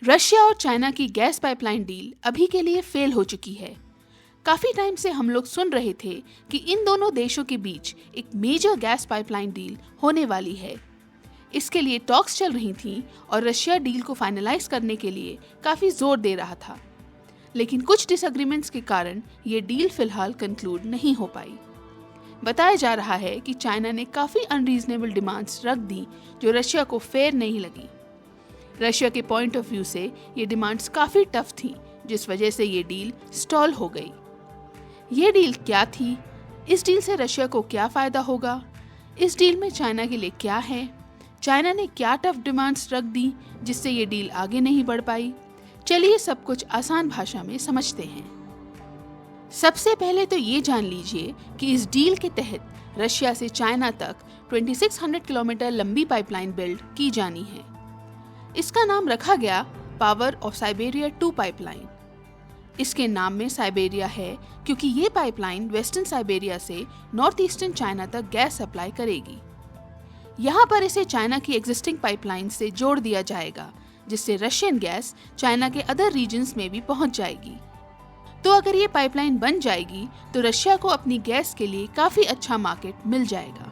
Russia और China की gas pipeline deal अभी के लिए फेल हो चुकी है। काफी टाइम से हम लोग सुन रहे थे कि इन दोनों देशों के बीच एक मेजर गैस पाइपलाइन डील होने वाली है। इसके लिए टॉक्स चल रही थीं और रशिया डील को फाइनलाइज करने के लिए काफी जोर दे रहा था। लेकिन कुछ डिसएग्रीमेंट्स के कारण ये डील फिलहाल कंक्लूड नहीं हो पाई। बताया जा रहा है कि चाइना ने काफी अनरीजनेबल डिमांड्स रख दी जो रशिया को फेयर नहीं लगी। रशिया के पॉइंट ऑफ व्यू से ये डिमांड्स काफी टफ थी, जिस वजह से ये डील स्टॉल हो गई। ये डील क्या थी? इस डील से रशिया को क्या फायदा होगा? इस डील में चाइना के लिए क्या है? चाइना ने क्या टफ डिमांड्स रख दी जिससे ये डील आगे नहीं बढ़ पाई? चलिए सब कुछ आसान भाषा में समझते हैं। सबसे पहले तो ये जान लीजिए कि इस डील के तहत रशिया से चाइना तक 2600 किलोमीटर लंबी पाइपलाइन बिल्ड की जानी है। इसका नाम रखा गया पावर ऑफ साइबेरिया 2 पाइपलाइन। इसके नाम में साइबेरिया है क्योंकि ये पाइपलाइन वेस्टर्न साइबेरिया से नॉर्थ ईस्टर्न चाइना तक गैस सप्लाई करेगी। यहाँ पर इसे चाइना की एग्जिस्टिंग पाइपलाइन से जोड़ दिया जाएगा, जिससे रशियन गैस चाइना के अदर रीजन्स में भी पहुँच जाएगी। तो अगर ये पाइपलाइन बन जाएगी तो रशिया को अपनी गैस के लिए काफी अच्छा मार्केट मिल जाएगा।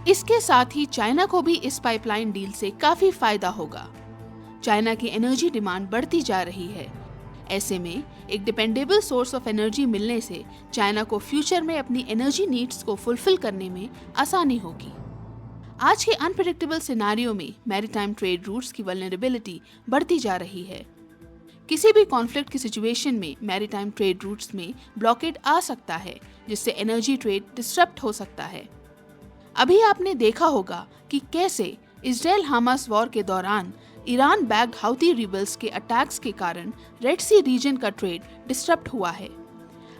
इसके साथ ही चाइना को भी इस पाइपलाइन डील से काफी फायदा होगा। चाइना की एनर्जी डिमांड बढ़ती जा रही है। ऐसे में एक डिपेंडेबल सोर्स ऑफ एनर्जी मिलने से चाइना को फ्यूचर में अपनी एनर्जी नीड्स को फुलफिल करने में आसानी होगी। आज के अनप्रेडिक्टेबल सिनेरियो में मैरीटाइम ट्रेड रूट्स की वल्नरेबिलिटी बढ़ती जा रही है। किसी भी कॉन्फ्लिक्ट की सिचुएशन में मैरीटाइम ट्रेड रूट्स में ब्लॉकेड आ सकता है, जिससे एनर्जी ट्रेड डिस्टरप्ट हो सकता है। अभी आपने देखा होगा कि कैसे इजराइल हमास वॉर के दौरान ईरान बैक्ड हाउती रिबल्स के अटैक्स के कारण रेड सी रीजन का ट्रेड डिस्टरप्ट हुआ है।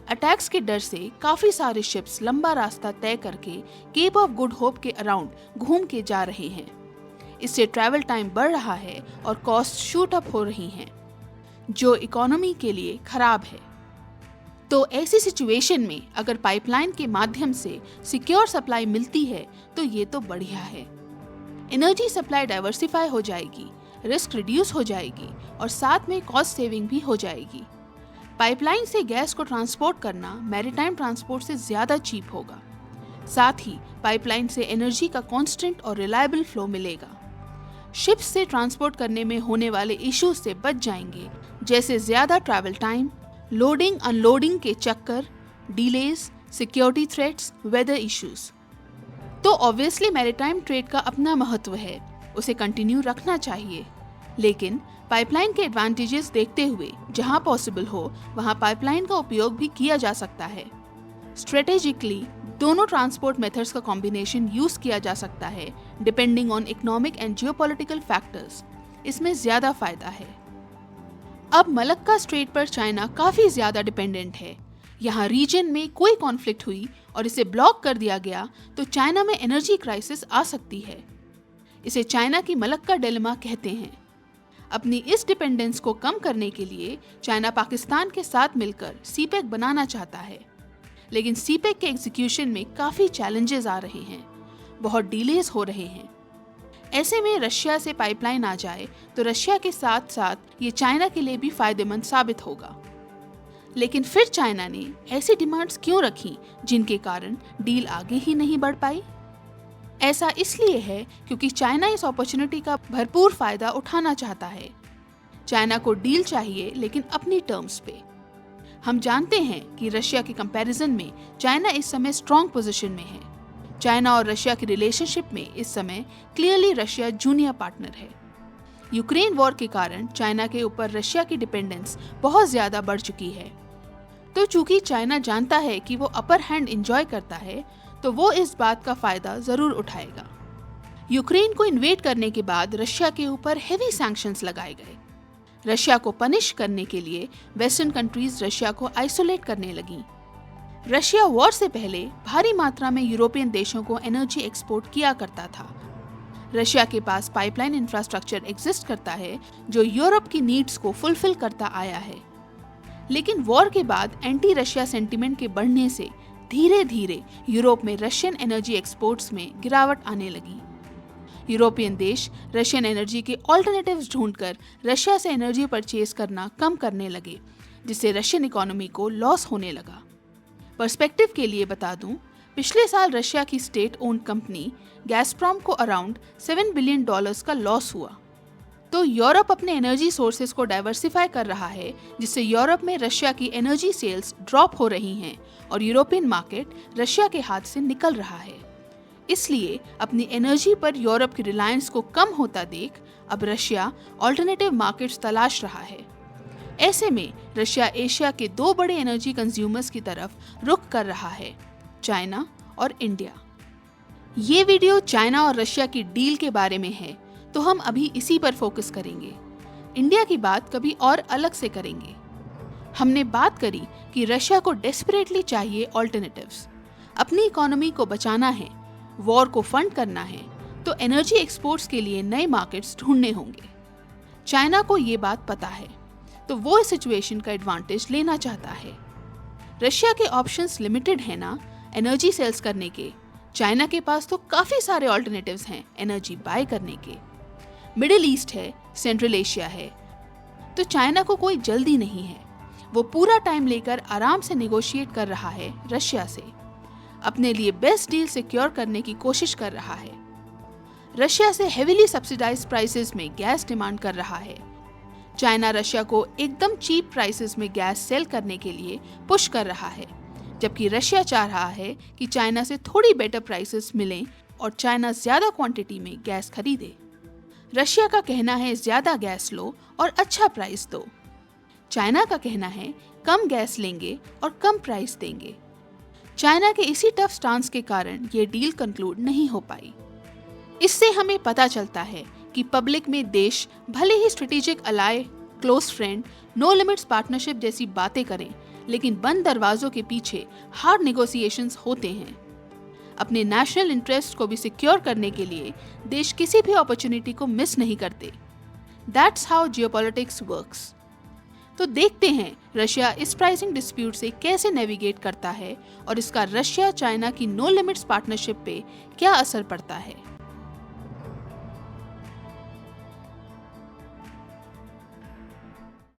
अटैक्स के डर से काफी सारे शिप्स लंबा रास्ता तय करके केप ऑफ गुड होप के अराउंड घूम के जा रहे हैं। इससे ट्रैवल टाइम बढ़ रहा है और कॉस्ट शूट अप हो रही हैं, जो इकोनॉमी के लिए खराब है। तो ऐसी सिचुएशन में अगर पाइपलाइन के माध्यम से सिक्योर सप्लाई मिलती है तो ये तो बढ़िया है। एनर्जी सप्लाई डाइवर्सिफाई हो जाएगी, रिस्क रिड्यूस हो जाएगी और साथ में कॉस्ट सेविंग भी हो जाएगी। पाइपलाइन से गैस को ट्रांसपोर्ट करना मैरीटाइम ट्रांसपोर्ट से ज्यादा चीप होगा। साथ ही पाइपलाइन से एनर्जी का कांस्टेंट और रिलायबल फ्लो मिलेगा। शिप्स से ट्रांसपोर्ट करने में होने वाले इश्यूज से बच जाएंगे, जैसे ज्यादा ट्रैवल टाइम, लोडिंग अनलोडिंग के चक्कर, delays, security threats, weather issues. तो ऑब्वियसली मैरीटाइम ट्रेड का अपना महत्व है, उसे कंटिन्यू रखना चाहिए। लेकिन पाइपलाइन के एडवांटेजेस देखते हुए जहां पॉसिबल हो वहां पाइपलाइन का उपयोग भी किया जा सकता है। स्ट्रेटेजिकली दोनों ट्रांसपोर्ट मेथड्स का कॉम्बिनेशन यूज किया जा सकता है, depending on economic and geopolitical factors. इसमें ज्यादा फायदा है। अब मलक्का स्ट्रेट पर चाइना काफी ज्यादा डिपेंडेंट है। यहाँ रीजन में कोई कॉन्फ्लिक्ट हुई और इसे ब्लॉक कर दिया गया तो चाइना में एनर्जी क्राइसिस आ सकती है। इसे चाइना की मलक्का डिलेमा कहते हैं। अपनी इस डिपेंडेंस को कम करने के लिए चाइना पाकिस्तान के साथ मिलकर सीपेक बनाना चाहता है, लेकिन सीपेक के एग्जीक्यूशन में काफी चैलेंजेस आ रहे हैं, बहुत डिलेज हो रहे हैं। ऐसे में रशिया से पाइपलाइन आ जाए तो रशिया के साथ साथ ये चाइना के लिए भी फायदेमंद साबित होगा। लेकिन फिर चाइना ने ऐसी डिमांड्स क्यों रखी जिनके कारण डील आगे ही नहीं बढ़ पाई? ऐसा इसलिए है क्योंकि चाइना इस अपॉर्चुनिटी का भरपूर फायदा उठाना चाहता है। चाइना को डील चाहिए, लेकिन अपनी टर्म्स पे। हम जानते हैं कि रशिया के कंपैरिजन में चाइना इस समय स्ट्रॉन्ग पोजीशन में है। चाइना और रशिया की रिलेशनशिप में इस समय क्लियरली रशिया जूनियर पार्टनर है। यूक्रेन वॉर के कारण चाइना के ऊपर रशिया की डिपेंडेंस बहुत ज्यादा बढ़ चुकी है। तो चूंकि चाइना जानता है कि वो अपर हैंड एंजॉय करता है, तो वो इस बात का फायदा जरूर उठाएगा। यूक्रेन को इन्वेड करने के बाद रशिया के ऊपर हेवी सैंक्शंस लगाए गए। रशिया को पनिश करने के लिए वेस्टर्न कंट्रीज रशिया को आइसोलेट करने लगी। रशिया वॉर से पहले भारी मात्रा में यूरोपियन देशों को एनर्जी एक्सपोर्ट किया करता था। रशिया के पास पाइपलाइन इंफ्रास्ट्रक्चर एग्जिस्ट करता है जो यूरोप की नीड्स को फुलफिल करता आया है। लेकिन वॉर के बाद एंटी रशिया सेंटीमेंट के बढ़ने से धीरे धीरे यूरोप में रशियन एनर्जी एक्सपोर्ट्स में गिरावट आने लगी। यूरोपियन देश रशियन एनर्जी के ऑल्टरनेटिव्स ढूंढकर रशिया से एनर्जी परचेज करना कम करने लगे, जिससे रशियन इकोनॉमी को लॉस होने लगा। पर्सपेक्टिव के लिए बता दूं, पिछले साल रशिया की स्टेट ओन्ड कंपनी गैसप्रॉम को अराउंड $7 बिलियन का लॉस हुआ। तो यूरोप अपने एनर्जी सोर्सेज को डाइवर्सिफाई कर रहा है, जिससे यूरोप में रशिया की एनर्जी सेल्स ड्रॉप हो रही हैं और यूरोपियन मार्केट रशिया के हाथ से निकल रहा है। इसलिए अपनी एनर्जी पर यूरोप की रिलायंस को कम होता देख अब रशिया ऑल्टरनेटिव मार्केट्स तलाश रहा है। ऐसे में रशिया एशिया के 2 बड़े एनर्जी कंज्यूमर्स की तरफ रुख कर रहा है, चाइना और इंडिया। ये वीडियो चाइना और रशिया की डील के बारे में है, तो हम अभी इसी पर फोकस करेंगे। इंडिया की बात कभी और अलग से करेंगे। हमने बात करी कि रशिया को डेस्परेटली चाहिए ऑल्टरनेटिव्स। अपनी इकोनॉमी को बचाना है, वॉर को फंड करना है, तो एनर्जी एक्सपोर्ट्स के लिए नए मार्केट्स ढूंढने होंगे। चाइना को ये बात पता है, तो वो इस सिचुएशन का एडवांटेज लेना चाहता है। रशिया के ऑप्शंस लिमिटेड है ना एनर्जी सेल्स करने के। चाइना के पास तो काफी सारे ऑल्टरनेटिव्स हैं एनर्जी बाय करने के। मिडिल ईस्ट है, सेंट्रल एशिया है, तो चाइना को कोई जल्दी नहीं है। वो पूरा टाइम लेकर आराम से नेगोशिएट कर रहा है रशिया से, अपने लिए बेस्ट डील सिक्योर करने की कोशिश कर रहा है। रशिया से हेविली सब्सिडाइज्ड प्राइसेस में गैस डिमांड कर रहा है। चाइना रशिया को एकदम चीप प्राइसेस में गैस सेल करने के लिए पुश कर रहा है, जबकि रशिया चाह रहा है कि चाइना से थोड़ी बेटर प्राइसेस मिलें और चाइना ज्यादा क्वांटिटी में गैस खरीदे। रशिया का कहना है ज्यादा गैस लो और अच्छा प्राइस दो। चाइना का कहना है कम गैस लेंगे और कम प्राइस देंगे। चाइना के इसी टफ स्टांस के कारण ये डील कंक्लूड नहीं हो पाई। इससे हमें पता चलता है कि पब्लिक में देश भले ही strategic ally, close friend, no limits partnership जैसी बातें करें, लेकिन बंद दरवाजों के पीछे हार्ड नेगोशिएशंस होते हैं। अपने नेशनल इंटरेस्ट को भी सिक्योर करने के लिए देश किसी भी अपॉर्चुनिटी को मिस नहीं करते। That's how geopolitics works. तो देखते हैं रशिया इस प्राइसिंग डिस्प्यूट से कैसे नेविगेट करता है और इसका रशिया चाइना की नो लिमिट्स पार्टनरशिप पे क्या असर पड़ता है।